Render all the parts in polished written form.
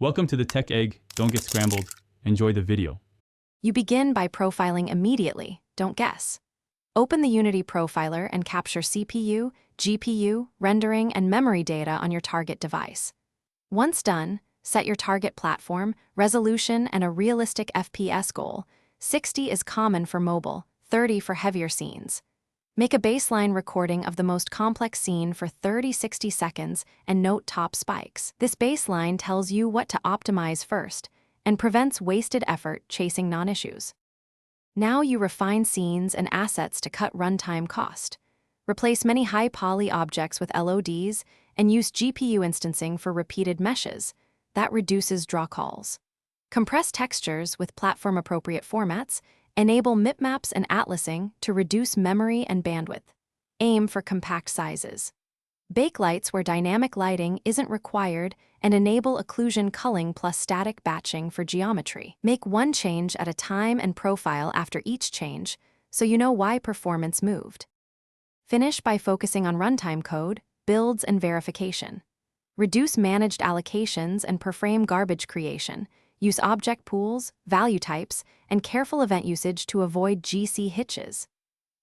Welcome to the Tech Egg. Don't get scrambled. Enjoy the video. You begin by profiling immediately, don't guess. Open the Unity profiler and capture CPU, GPU, rendering, and memory data on your target device. Once done, set your target platform, resolution, and a realistic FPS goal. 60 is common for mobile, 30 for heavier scenes. Make a baseline recording of the most complex scene for 30-60 seconds and note top spikes. This baseline tells you what to optimize first and prevents wasted effort chasing non-issues. Now you refine scenes and assets to cut runtime cost. Replace many high-poly objects with LODs and use GPU instancing for repeated meshes. That reduces draw calls. Compress textures with platform-appropriate formats. Enable mipmaps and atlasing to reduce memory and bandwidth. Aim for compact sizes. Bake lights where dynamic lighting isn't required and enable occlusion culling plus static batching for geometry. Make one change at a time and profile after each change so you know why performance moved. Finish by focusing on runtime code, builds, and verification. Reduce managed allocations and per-frame garbage creation. Use object pools, value types, and careful event usage to avoid GC hitches.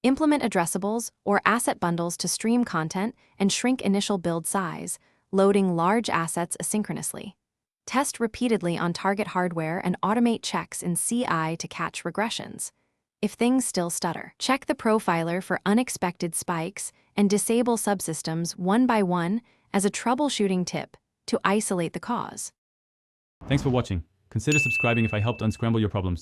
Implement addressables or asset bundles to stream content and shrink initial build size, loading large assets asynchronously. Test repeatedly on target hardware and automate checks in CI to catch regressions. If things still stutter, check the profiler for unexpected spikes and disable subsystems one by one as a troubleshooting tip to isolate the cause. Thanks for watching. Consider subscribing if I helped unscramble your problems.